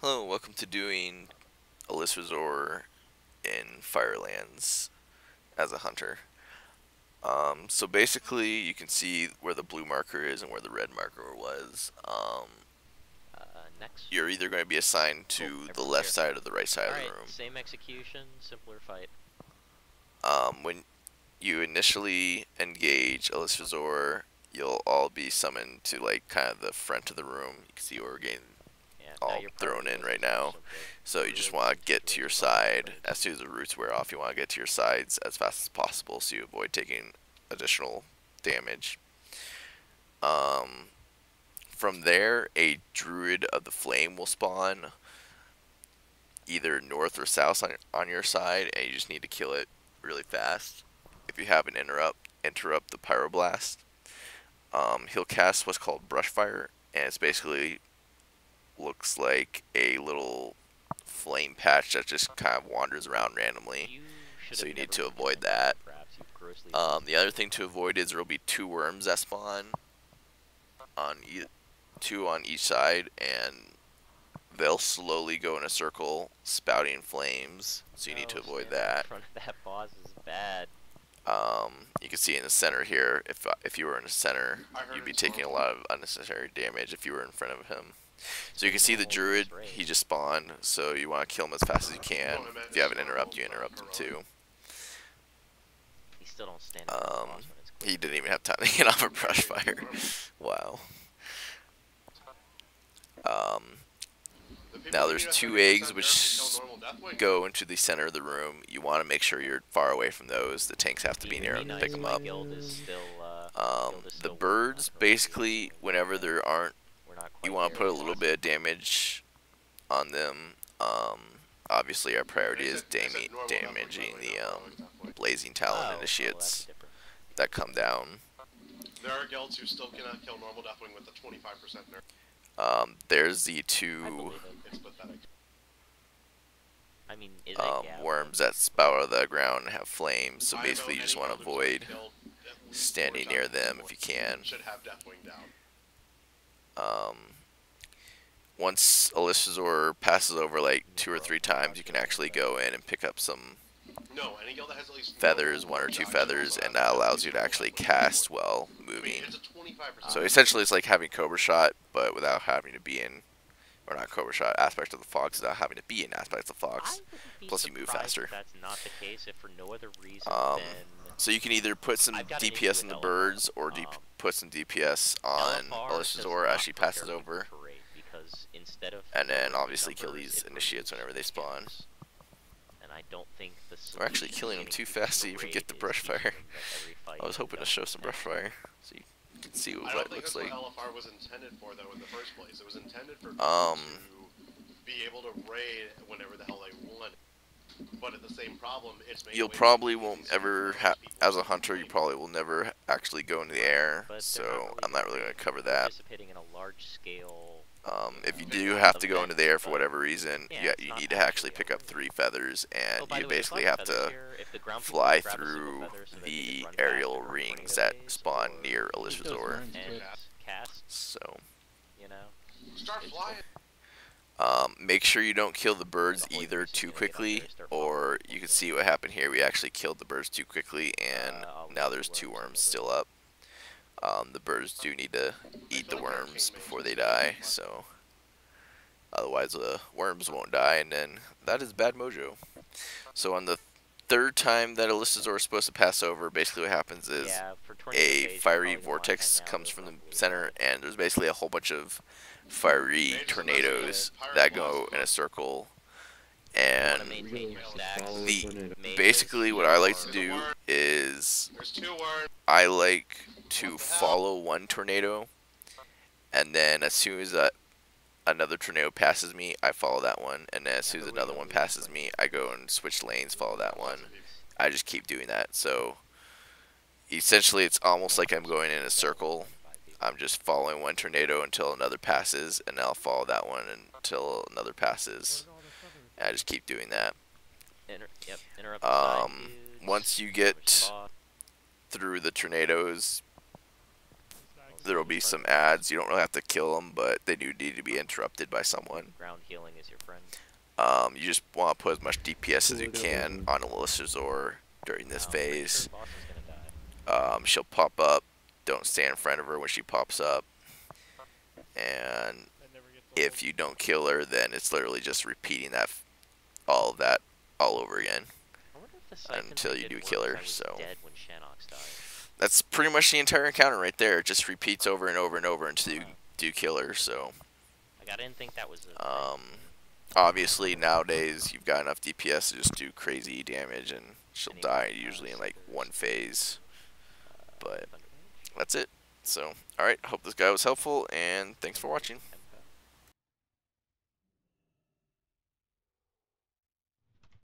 Hello, welcome to doing alysrazor in Firelands as a hunter. So basically, you can see where the blue marker is and where the red marker was. Next. You're either going to be assigned Cool. to the Everyone's left here. side or the right side of the Alright, room. same execution, simpler fight. When you initially engage alysrazor, you'll all be summoned to like kind of the front of the room. You can see where we're getting Yeah, now all your thrown priority in list right is much now. simpler. So you just Druids, want to since get to your druids are side limited. as soon as the roots wear off. You want to get to your sides as fast as possible so you avoid taking additional damage. Um, from there, a druid of the flame will spawn either north or south on your side, and you just need to kill it really fast. If you have an interrupt the pyroblast. He'll cast what's called brush fire, and it's basically looks like a little flame patch that just kind of wanders around randomly. You should So have you need never to avoid implemented that. armor crafts. You've grossly abused The them. other thing to avoid is there will be two worms that spawn on two on each side, and they'll slowly go in a circle, spouting flames. So you need to No, avoid standing in that. front of that boss is bad. You can see in the center here. If you were in the center, you'd be taking a lot of unnecessary damage if you were in front of him. So you can see the Normal versus druid, raid. he just spawned, so you want to kill him as fast as you can. If you have an interrupt, you interrupt him too. You still don't stand in front of the Um, boss when it's quick. he didn't even have time to get off a brush fire. Wow. Um, now there's two eggs which go into the center of the room. You want to make sure you're far away from those. The tanks have to be near them to pick them My up. guild is still, The working on birds, heraldry, basically, so whenever there aren't, we're not you quite want to there put a yet. little bit of damage on them. Obviously, our priority is damaging the blazing talon Oh, that's initiates different. that come down. There are guilds who still cannot kill normal Deathwing with a 25% nerf. There's the I two believe it. It's pathetic. I mean, is it Gab? worms that spout out of the ground and have flames. So I basically, know you just any want to guild who's avoid killed at least standing 4 near times them before if you can. should have Deathwing down. Um, Once alysrazor passes over like 2 or 3 times, you can actually go in and pick up some No, any guild that has at least feathers, 1 or 2 feathers, and that allows you to actually cast while I mean, moving. it's a 25%. So essentially, it's like having Cobra Shot, but without having to be in, or not Cobra Shot, Aspect of the Fox, without having to be in Aspect of the I Fox. wouldn't be Plus, you move surprised faster. if that's not the case, if for no other reason Um, than So you can either put some I've got an issue DPS in with the LFR. birds, or put some DPS on LFR does alysrazor not as she passes prepare people over, to raid, because instead of and then lowering obviously kill numbers, these it initiates whenever they removes spawn. skills. And I don't think the We're actually solution killing to them getting too people fast to so you can raid get the is brush teaching fire. them that every fight I was is hoping to done show some brush intentionally. fire so you can see what I don't it think looks that's like. what LFR was intended for, though, in the first place. It was intended for people Um, to be able to raid whenever the hell they want. But at the same problem, it's made You'll way probably too won't easy ever for have, people as a to hunter, you complete. probably will never actually go into the air, But so I'm not really going to cover that. participating in a large scale. If you do have to go event, into the air for but whatever reason, yeah, it's you not need to actually actually pick up a 3 feathers, Oh, and by you the way, there's basically lots have of feathers to here. If the ground people fly could grab a single through feather so they could the just run aerial faster, run rings tornado that waves, spawn or near alysrazor. and cast, So, you know. Start It's flying. make sure you don't kill the birds The whole either reason too you're gonna get on there quickly, is start or following you can people. see what happened here. We actually killed the birds too quickly, and I'll now leave there's the 2 worms worms over. still up. The birds do need to eat the worms before they die, so otherwise the worms won't die, and then that is bad mojo. So on the 3rd time that alysrazor is supposed to pass over, basically what happens is Yeah, for tornado a phase, you're fiery probably gonna wanna vortex hang out comes with from the blue center, blood. and there's basically a whole bunch of fiery tornadoes that go in a circle. You And wanna maintain your stacks. basically what I like to do is There's 2 worms. I like to follow one tornado, and then as soon as another tornado passes me, I follow that one, and then as soon as another one passes me, I go and switch lanes, follow that one. I just keep doing that. So essentially, it's almost like I'm going in a circle. I'm just following one tornado until another passes, and I'll follow that one until another passes. And I just keep doing that. Interrupt the side Once you get through the tornadoes, There will be some ads. You don't really have to kill them, but they do need to be interrupted by someone. Ground healing is your friend. You just want to put as much DPS as you can on alysrazor during this phase. Boss is gonna die. She'll pop up. Don't stand in front of her when she pops up. And if you don't kill her, then it's literally just repeating all of that all over again I wonder if the siphon until thing you do didn't kill work her. 'cause I was So dead when Shanox died. that's pretty much the entire encounter right there. It just repeats over and over and over until you do kill her. So Like, I didn't think that was a thing. obviously nowadays you've got enough DPS to just do crazy damage, and she'll die usually in like one phase. But that's it. So alright, I hope this guy was helpful, and thanks for watching.